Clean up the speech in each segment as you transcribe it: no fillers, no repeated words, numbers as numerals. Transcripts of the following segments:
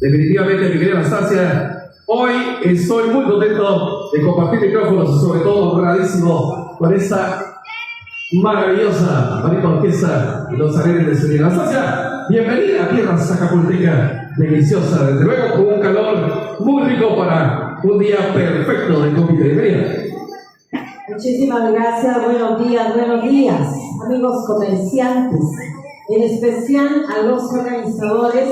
Definitivamente, mi querida Anastasia, hoy estoy muy contento de compartir micrófonos, sobre todo honradísimo con esta maravillosa bonita orquesta Los Alegres de Sevilla. Anastasia, bienvenida a tierras Zacapulteca, deliciosa, desde luego con un calor muy rico para un día perfecto de comida. Bienvenida. Muchísimas gracias, buenos días, amigos comerciantes, en especial a los organizadores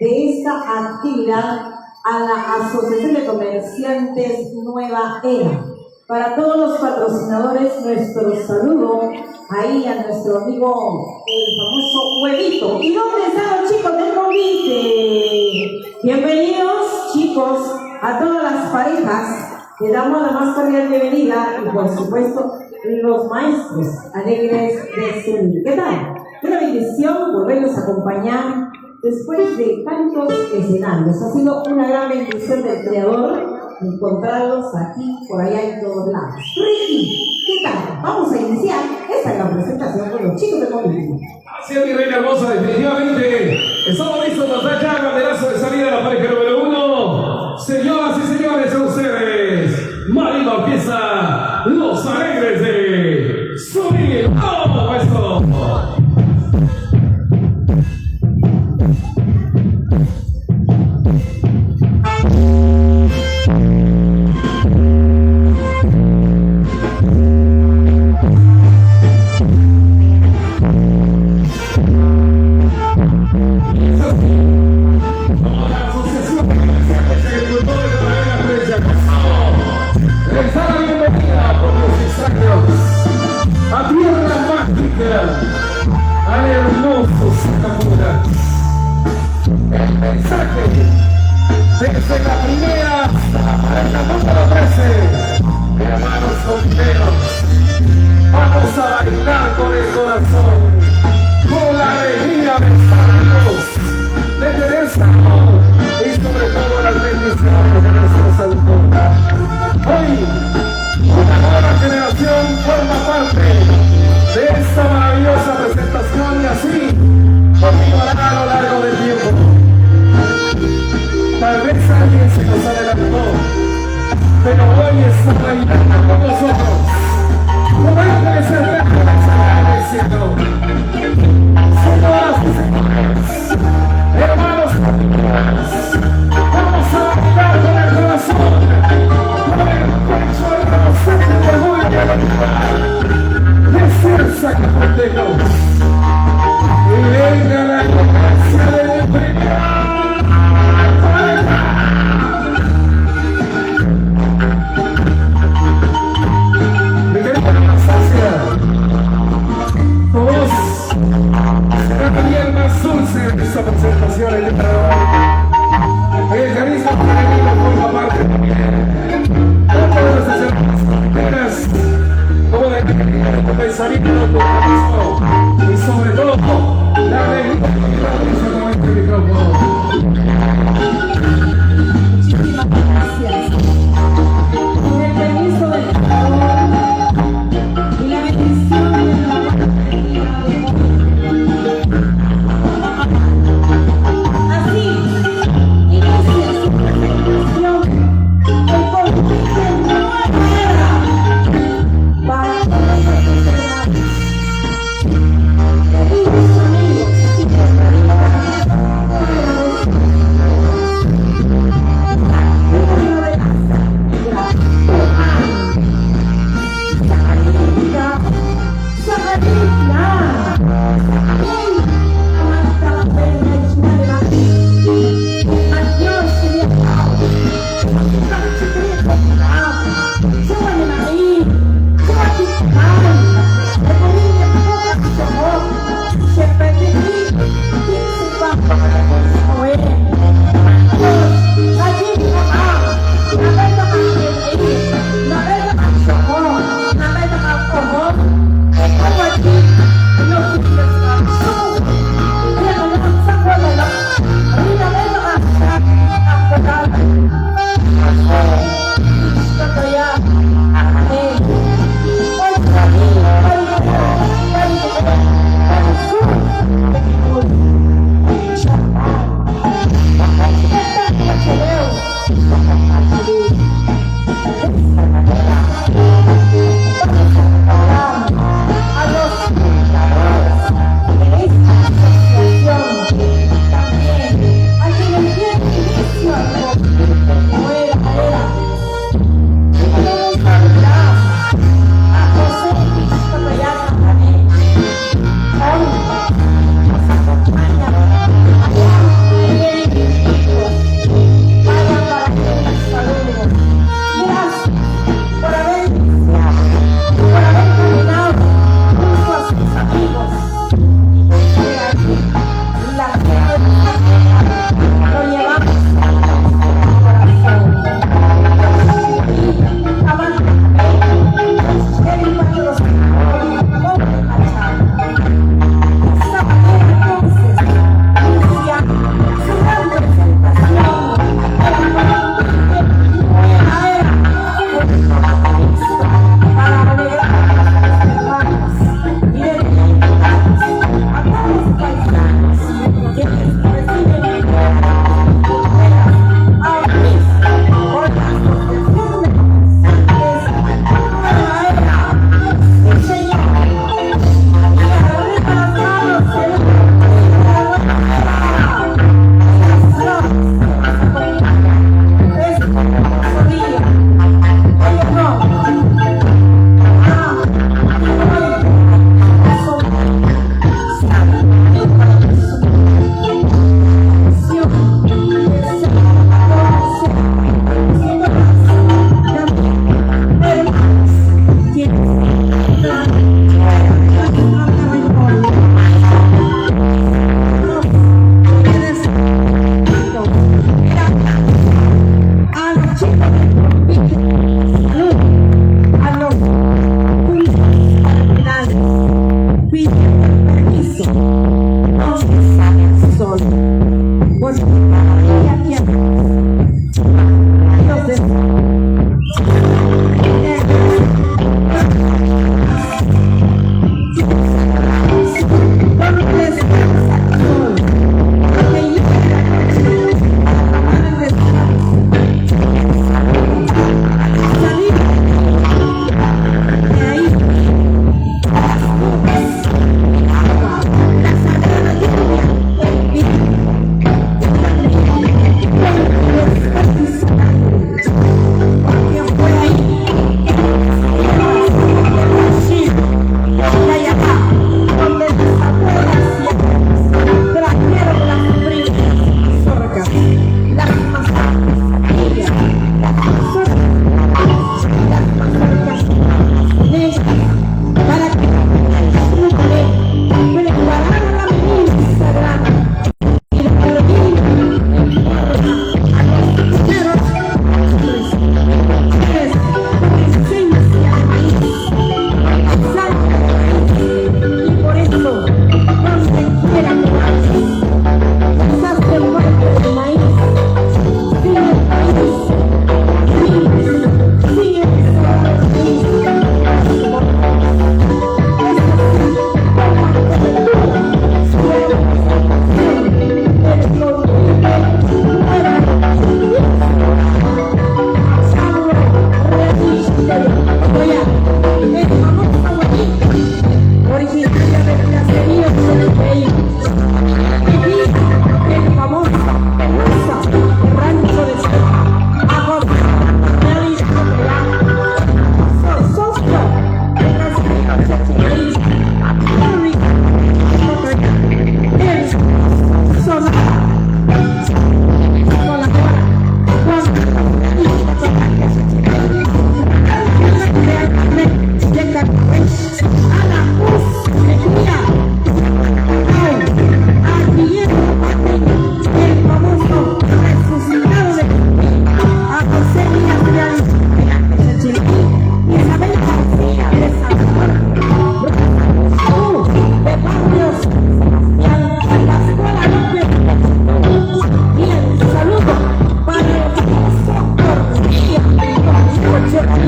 de esta actividad, a la Asociación de Comerciantes Nueva Era. Para todos los patrocinadores, nuestro saludo ahí a nuestro amigo, el famoso Huevito. ¿Y dónde están los chicos del convite? Bienvenidos, chicos, a todas las parejas. Le damos la más cordial bienvenida y, por supuesto, los maestros alegres de Sevilla. ¿Qué tal? Una bendición volverlos a acompañar después de tantos escenarios. Ha sido una gran bendición del Creador encontrarlos aquí, por allá, en todos lados. Ricky, ¿qué tal? Vamos a iniciar esta gran presentación con los chicos de Bolivia. Así es, mi reina hermosa, definitivamente. Estamos listos para dar ya el banderazo de salida a la pareja número 1. Señoras y señores, a ustedes, Marina Orquesta, Los Alegres de Subir. ¡Todo esto! A tierra mágica, al hermoso Zacapulteca. El mensaje desde la primera hasta la número 13. Hermanos solteros, vamos a bailar con el corazón, con la alegría de Dios, de Teresa y sobre todo las bendiciones de nuestros autores. Hoy, una nueva generación forma parte de esta maravillosa presentación y así continuará a lo largo del tiempo. Tal vez alguien se nos adelantó, pero hoy está bailando con nosotros. Como puede ser del cielo. Señoras y señores, hermanos, vamos a bailar con el corazón, con el pecho hermoso de orgullo de ser zacapultecos. Y venga la gracia de mi primera pareja. Mi querida Anastasia, con vos será también más dulce de esta presentación el día de hoy. El carisma femenino forma parte también.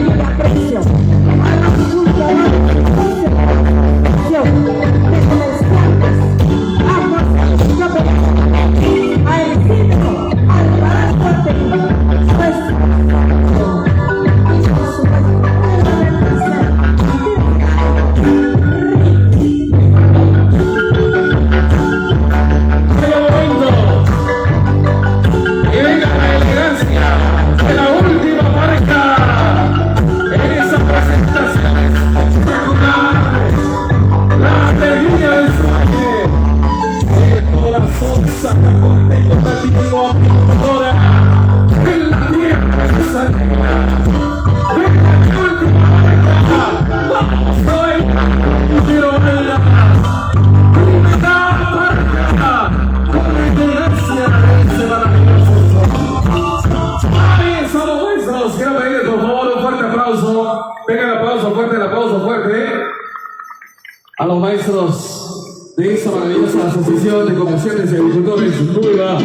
cariño y aprecio a los funcionarios de comerciantes, ambos a el cínico, al barato artesano, pues, y por supuesto, a los maestros de esta maravillosa Asociación de Comerciantes y Agricultores Nueva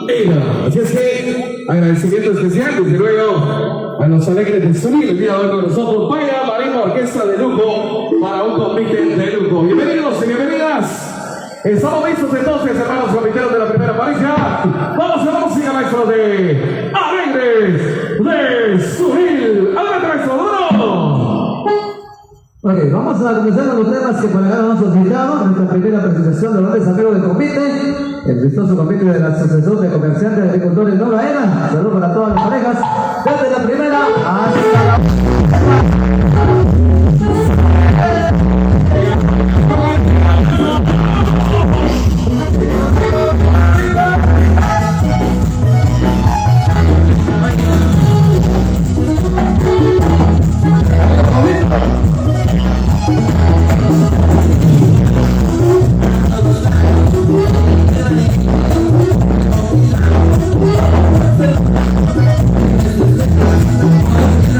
Era. Así es que, agradecimiento especial, desde luego, a los alegres de subir el día de hoy con nosotros. Vaya Marina Orquesta de lujo para un convite de lujo. Bienvenidos y bienvenidas. Estamos listos entonces, hermanos comiteros de la primera pareja. Vamos a la música, maestros de Alegres de Subir. Adelante, maestro Duro. Ok, vamos a comenzar con los temas que por acá nos han solicitado. Nuestra primera presentación de los amigos del convite, el vistoso convite de la Asociación de Comerciantes y Agricultores Nueva Era. Saludos para todas las parejas, desde la primera hasta la We'll be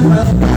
right back.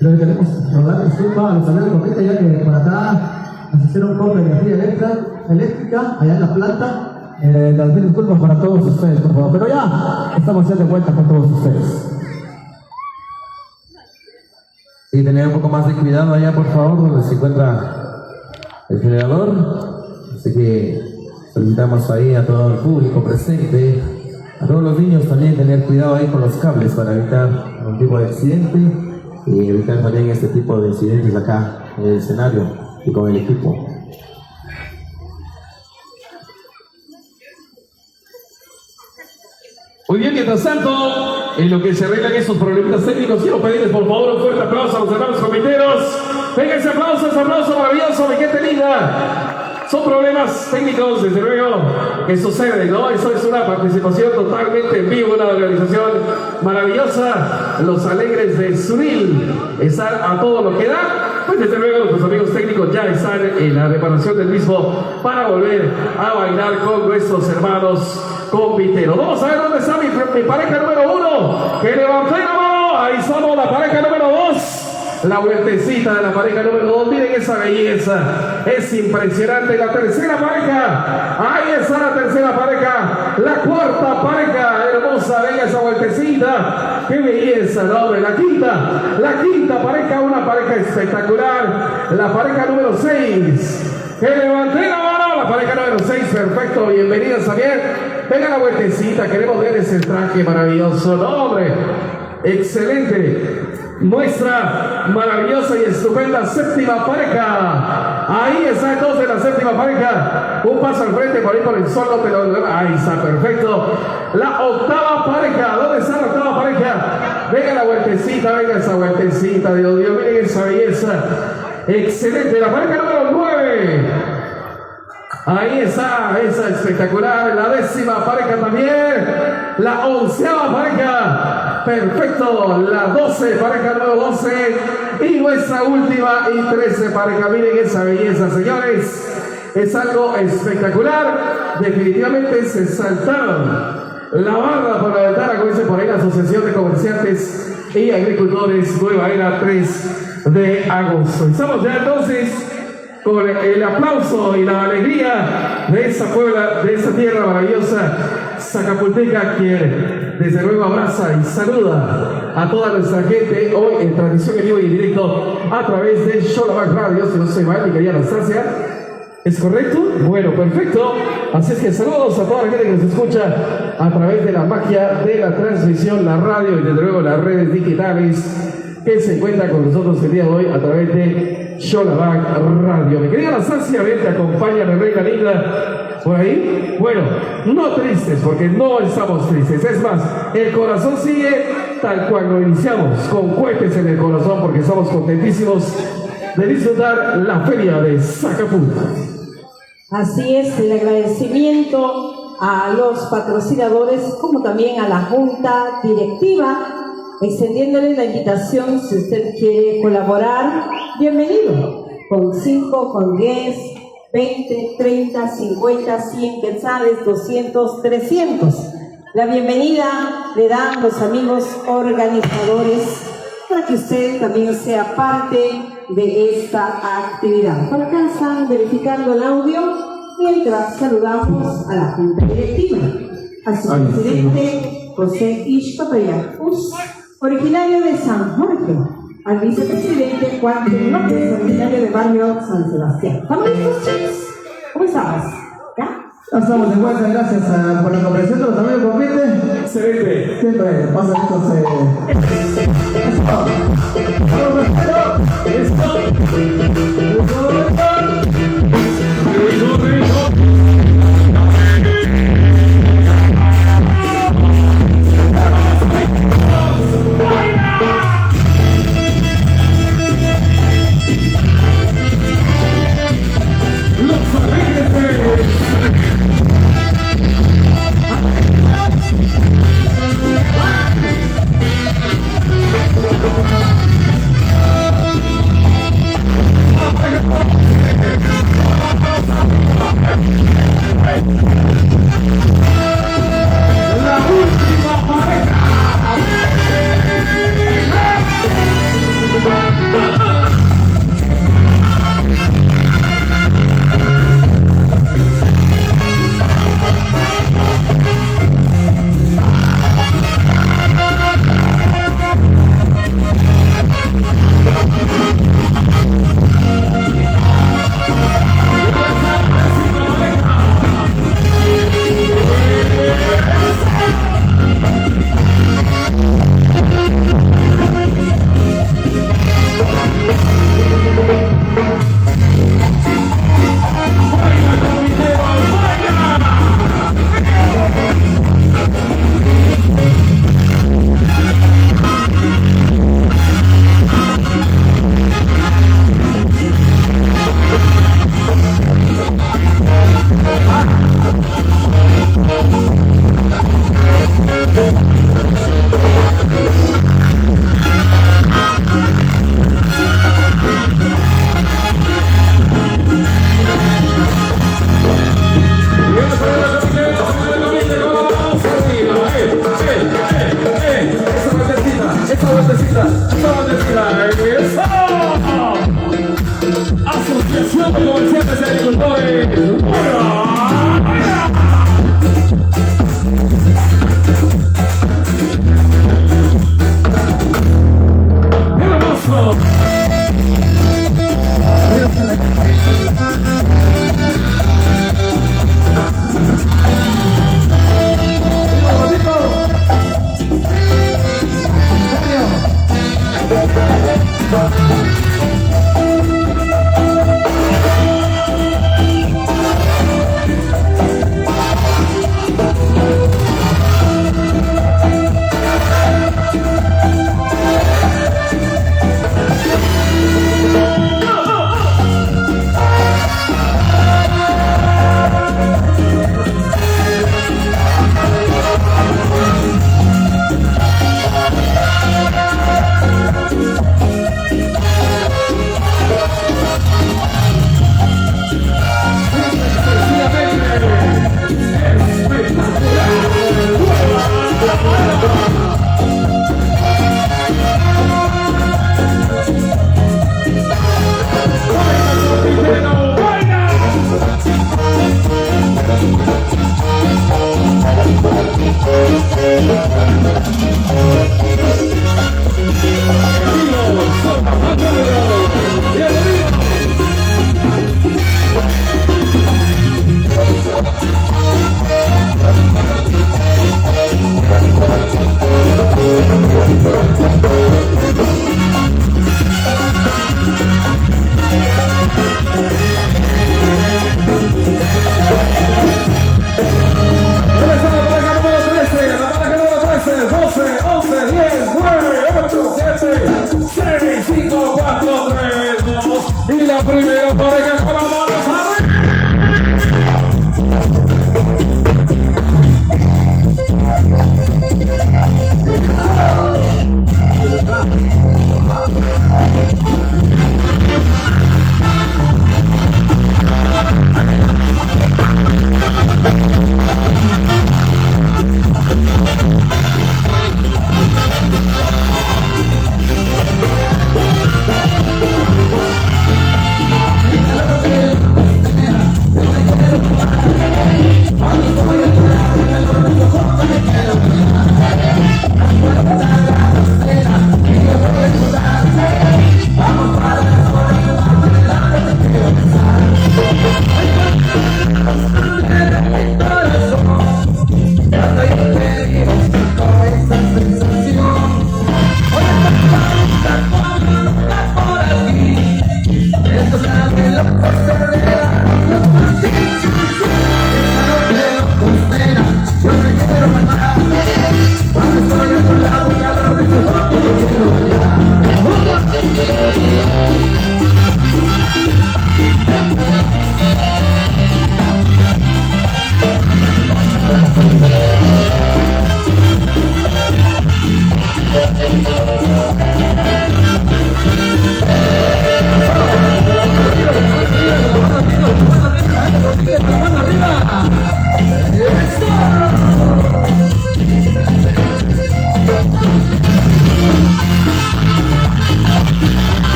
Lo que queremos rogar disculpas a los amigos del comité, ya que por acá nos hicieron un corte de energía eléctrica allá en la planta. Las mil disculpas para todos ustedes, por favor. Pero ya estamos ya de vuelta con todos ustedes. Sí, tener un poco más de cuidado allá, por favor, donde se encuentra el generador. Así que solicitamos ahí a todo el público presente, a todos los niños también, tener cuidado ahí con los cables para evitar algún tipo de accidente y evitar también este tipo de incidentes acá en el escenario y con el equipo. Muy bien, mientras tanto, en lo que se arreglan estos problemas técnicos, quiero pedirles por favor un fuerte aplauso a los hermanos comiteros. Venga ese aplauso maravilloso, mi gente linda. Son problemas técnicos, desde luego, que suceden, ¿no? Eso es una participación totalmente en vivo, una organización maravillosa. Los Alegres de Sunil están a todo lo que da. Pues desde luego nuestros amigos técnicos ya están en la reparación del mismo para volver a bailar con nuestros hermanos compiteros. Vamos a ver dónde está mi pareja número 1. Que levante la mano. Ahí somos la pareja número 2. La vueltecita de la pareja número 2, miren esa belleza, es impresionante. La tercera pareja, ahí está la tercera pareja, la cuarta pareja, hermosa, venga esa vueltecita, qué belleza, ¿no? La quinta pareja, una pareja espectacular, la pareja número 6, que levanté la mano, la pareja número 6, perfecto, bienvenidas también, venga la vueltecita, queremos ver ese traje maravilloso, no hombre, excelente. Nuestra maravillosa y estupenda séptima pareja. Ahí está entonces la séptima pareja. Un paso al frente por ahí por el solo, pero ahí está, perfecto. La octava pareja. ¿Dónde está la octava pareja? Venga la vueltecita, venga esa vueltecita. Dios mío, miren esa belleza. Excelente. La pareja número 9. Ahí está, esa espectacular, la 10ª pareja también, la 11ª pareja, perfecto, la 12 pareja número 12 y nuestra última y 13 pareja. Miren esa belleza, señores, es algo espectacular, definitivamente se saltaron la barra por la ventana, como dice por ahí la Asociación de Comerciantes y Agricultores Nueva Era 3 de agosto. Estamos ya entonces con el aplauso y la alegría de esa Puebla, de esa tierra maravillosa, Zacapulteca, quien desde luego abraza y saluda a toda nuestra gente hoy en transmisión en vivo y en directo a través de Xolabac Radio. Si no soy mal, mi querida Anastasia, ¿es correcto? Bueno, perfecto. Así es que saludos a toda la gente que nos escucha a través de la magia de la transmisión, la radio y desde luego las redes digitales que se encuentra con nosotros el día de hoy a través de Xolabac Radio. Mi querida Anastasia, ven, te acompaña la reina linda por ahí. Bueno, no tristes, porque no estamos tristes. Es más, el corazón sigue tal cual lo iniciamos, con cohetes en el corazón, porque estamos contentísimos de disfrutar la feria de Zacapulco. Así es, el agradecimiento a los patrocinadores, como también a la junta directiva, extendiéndole la invitación, si usted quiere colaborar, bienvenido, con 5, con 10, 20, 30, 50, 100 quetzales, 200, 300. La bienvenida le dan los amigos organizadores para que usted también sea parte de esta actividad. Por acá están verificando el audio mientras saludamos a la junta directiva. a su presidente José Ixtapayacus, originario de San Jorge, al vicepresidente Juan de López, originario de barrio San Sebastián. ¿Estamos listos, chicos? ¿Cómo estabas? ¿Ya? Ya estamos de vuelta, gracias por la comprensión de los amigos del convite. Excelente. Siempre pasa estos... Los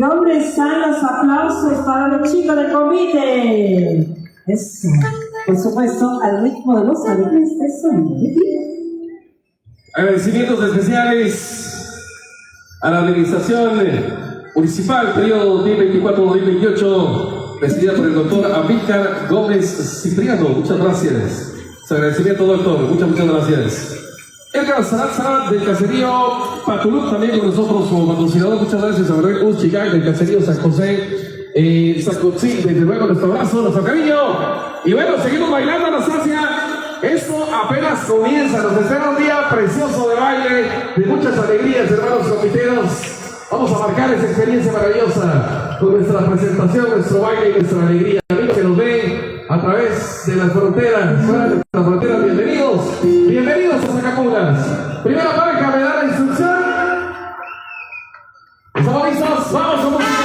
¿Dónde están los aplausos para los chicos del comité? Eso, por supuesto, al ritmo de los alegres de sonido. Agradecimientos especiales a la administración municipal, periodo 2024-2028, presidida por el doctor Amílcar Gómez Cipriano. Muchas gracias. Su agradecimiento, doctor. Muchas gracias. Edgar Salazar del caserío Patulú, también con nosotros como patrocinador. Muchas gracias a Manuel Uchigac del caserío San José. Sacotzi, desde luego nuestro abrazo, nuestro cariño. Y bueno, seguimos bailando, Anastasia. Esto apenas comienza. Nos espera un día precioso de baile, de muchas alegrías, hermanos comiteros. Vamos a marcar esa experiencia maravillosa con nuestra presentación, nuestro baile y nuestra alegría. Amigos que nos ven a través de las fronteras, fuera de las fronteras, bienvenidos. Bienvenidos a Sacapungas. Primera pareja, me da la instrucción. ¿Estamos listos? ¡Vamos a música!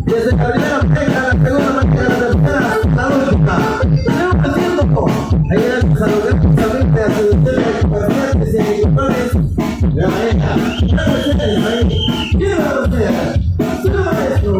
Desde la primera pareja, la segunda pareja, la tercera, la última. Tenemos haciendo ahí gracias a los grandes amigos, a sus comerciantes y agricultores de la manera. Gracias ahí. ¡Quiero conocer! ¡Su maestro!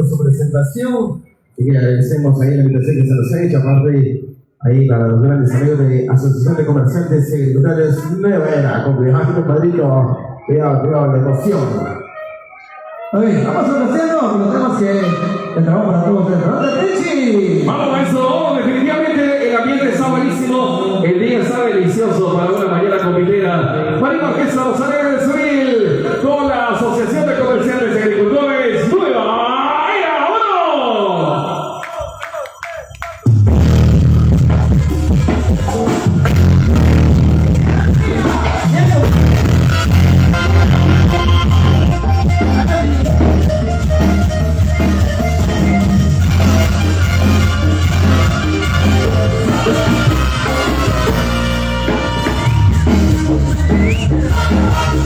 Su presentación y que agradecemos ahí la invitación que se nos ha hecho, aparte ahí para los grandes amigos de Asociación de Comerciantes y Agricultores Nueva Era, con cuidado, padrino, cuidado, la emoción. Oye, vamos haciendo los temas que entramos para todos ustedes. Vamos a eso, definitivamente el ambiente está buenísimo, el día está delicioso para una mañana comitera. Para Orquesta Los Alegres de Suril, con la Asociación de Comerciantes y Agricultores Nueva. Yeah.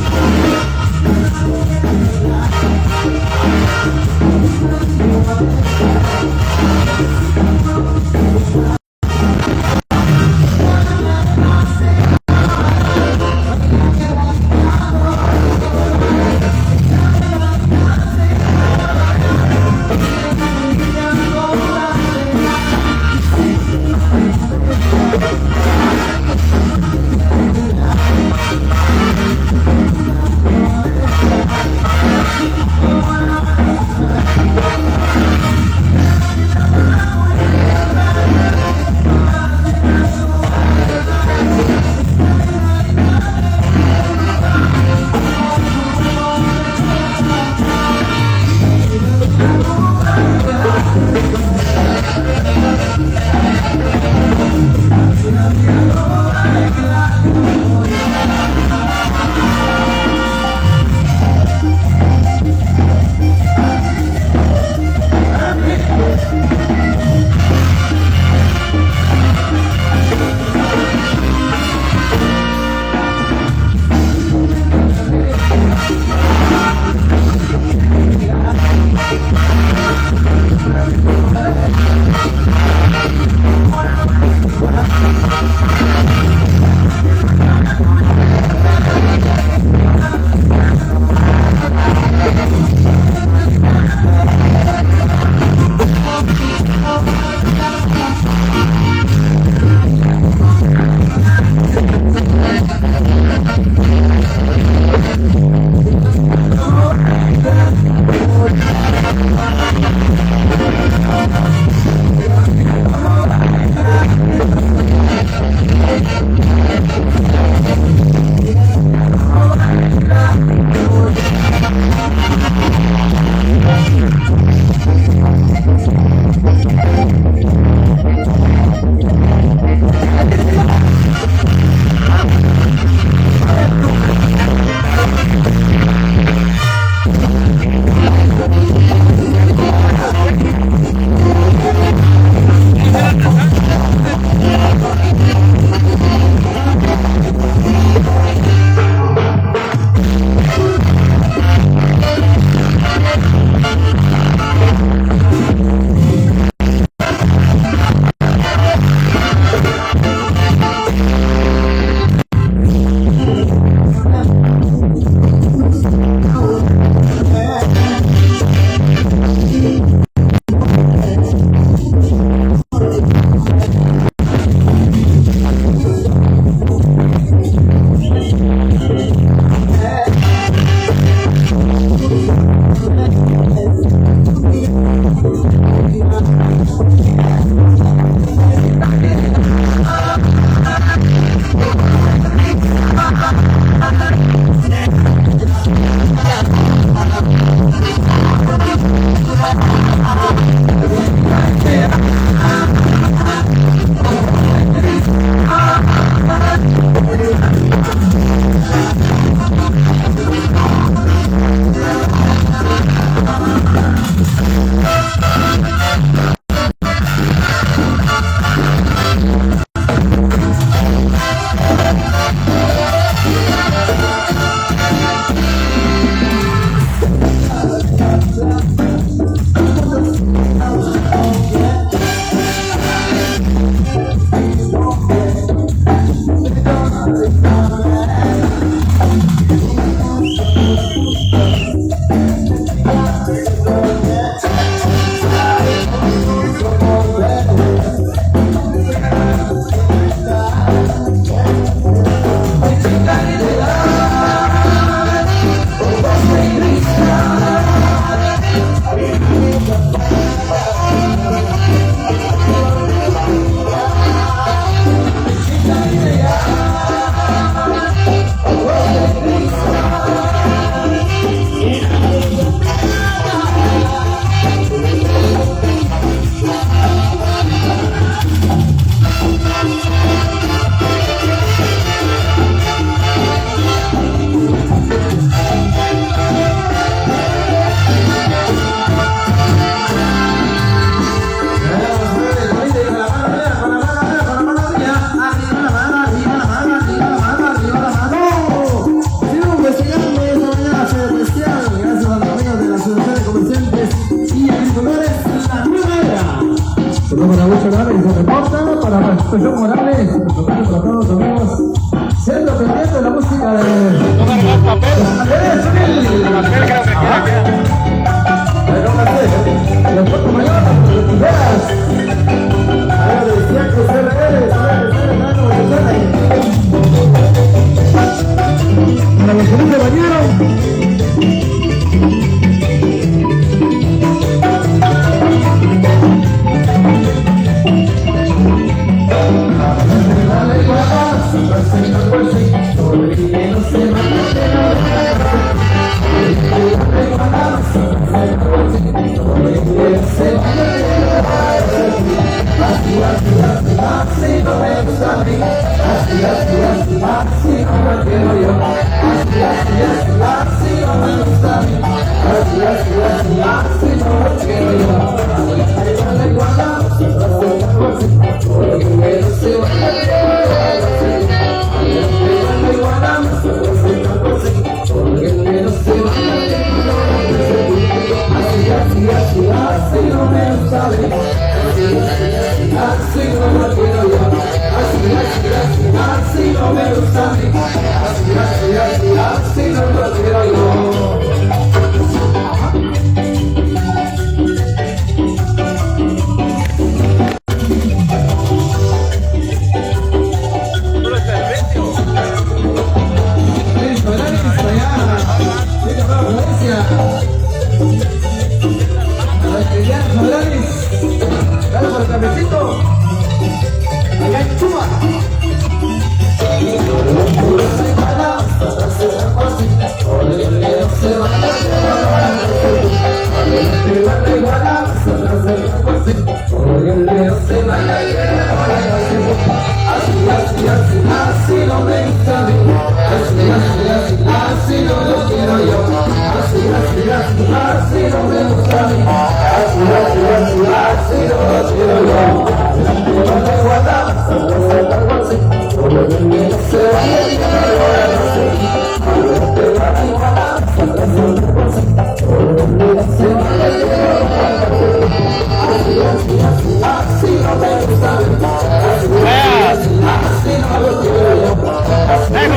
Morales, para todos los amigos, siendo pendiente de la música de... No cargas papel. El papel creo que queda. Los Puerto Mayor, los Tijeras. Ahora decía que usted eres, para los que no se bañaron.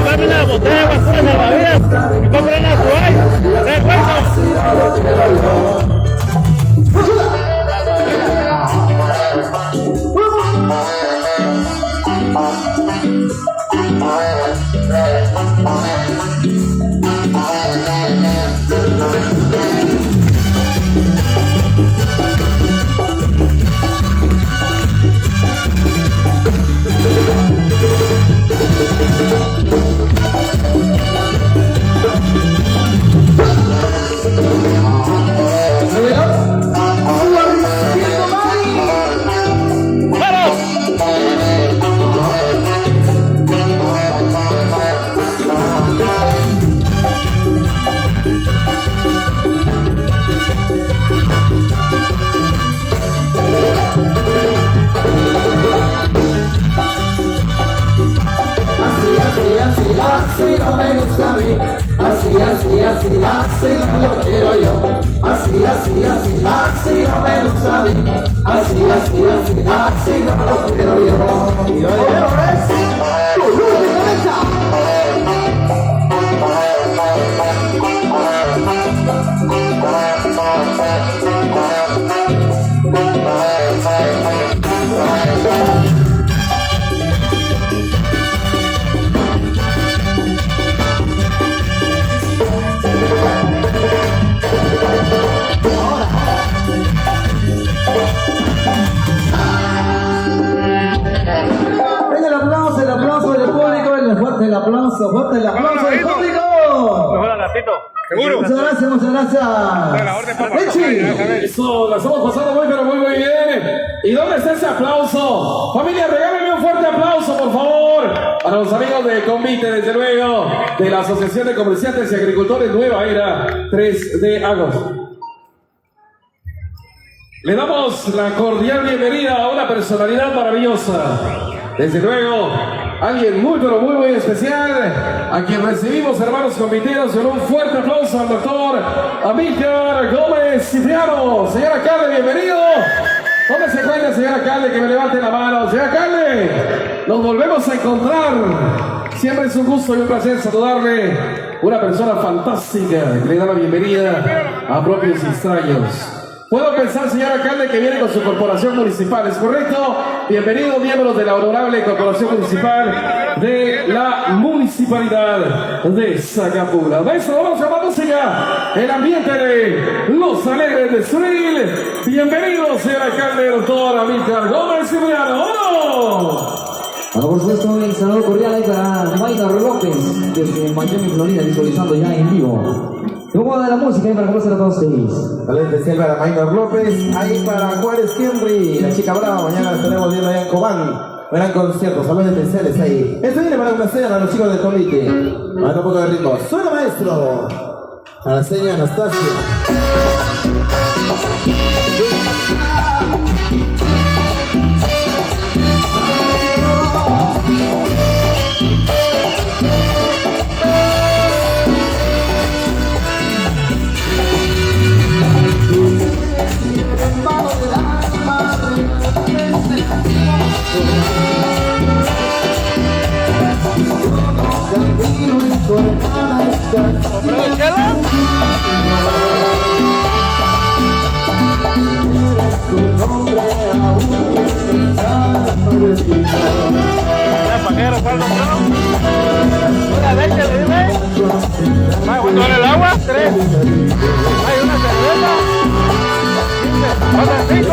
Comprarme una botella de basura salvavidas y comprar una toalla. ¡Recuerdo! así, así, así no me gusta a mí. Así, así, así, así no lo quiero yo. Y hoy fuerte el aplauso del público. Mejor al ratito. ¿Seguro? Muchas gracias, muchas gracias. Eso, la estamos pasando muy, pero muy bien. ¿Y dónde está ese aplauso? Familia, regálenme un fuerte aplauso, por favor, para los amigos de Convite, desde luego, de la Asociación de Comerciantes y Agricultores Nueva Era 3 de agosto. Le damos la cordial bienvenida a una personalidad maravillosa. Desde luego, alguien muy, pero muy especial, a quien recibimos, hermanos conviteros, con un fuerte aplauso al doctor Amílcar Gómez Cipriano. Señor alcalde, bienvenido. ¿Dónde se encuentra, señor alcalde? Que me levante la mano. Señor alcalde, nos volvemos a encontrar. Siempre es un gusto y un placer saludarle. Una persona fantástica que le da la bienvenida a propios y extraños. Puedo pensar, señor alcalde, que viene con su corporación municipal, ¿es correcto? Bienvenidos, miembros de la honorable corporación municipal de la municipalidad de Zacapula. Maestro, vamos a la música, el ambiente de Los Alegres de Suril. Bienvenidos, señor alcalde, doctor Amílcar Gómez Cipriano. ¡Vámonos! Bueno, por supuesto, un saludo cordial ahí para Maynor López, desde Miami, Florida, visualizando ya en vivo. ¿Cómo de la música ahí para conocer a todos ustedes? Saludos especial para Maynor López, ahí para Juárez Henry, la chica brava, mañana la estaremos viendo allá en Cobán. Gran concierto, saludos especiales ahí. Esto viene para complacer a los chicos de Colite. Para un poco de ritmo. ¡Suena, maestro! A la señora Anastasia. Una leche, dime. ¿Cuánto vale el agua? 3. Hay una cerveza. 15.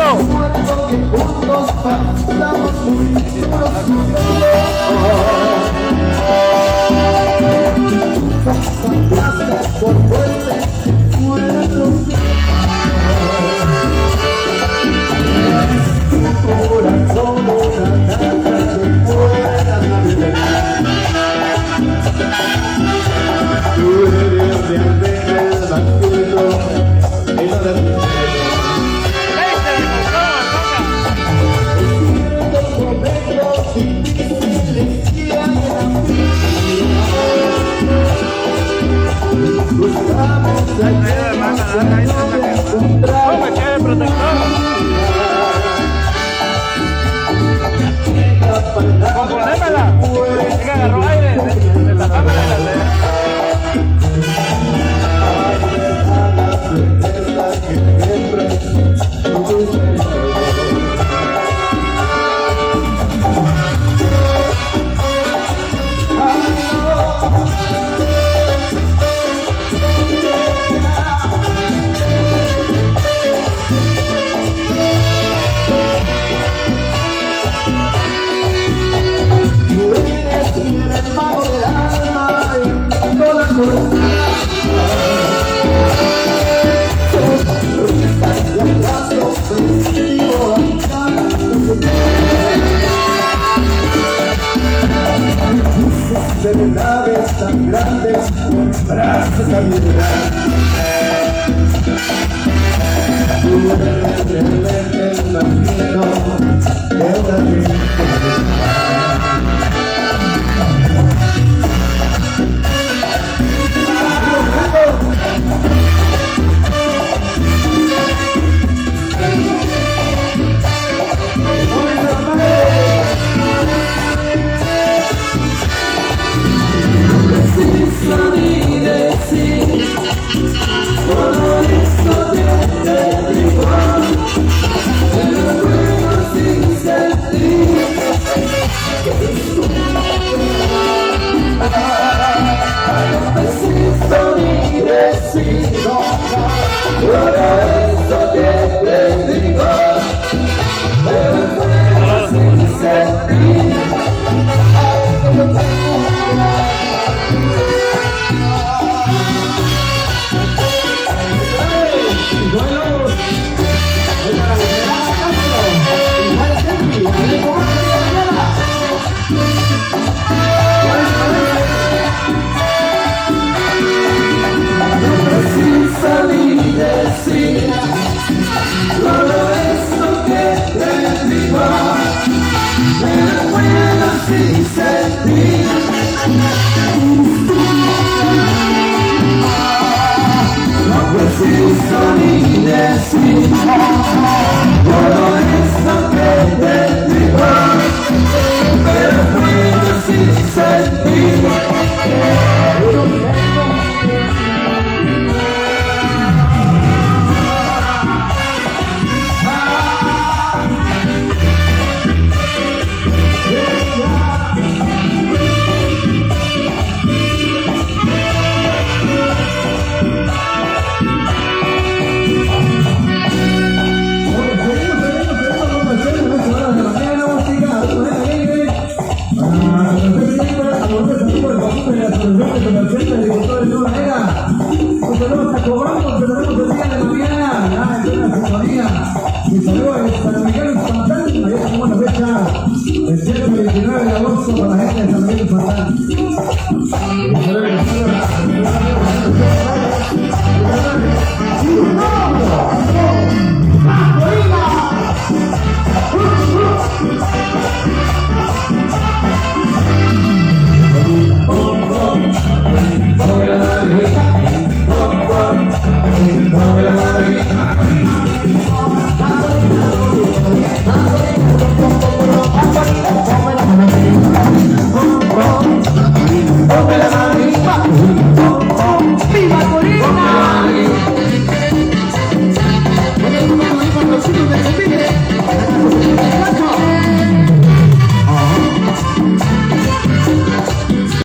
Componémela. Que agarró aire de la cámara y la Comerciante, agricultores, de una manera, nos tenemos a cobrar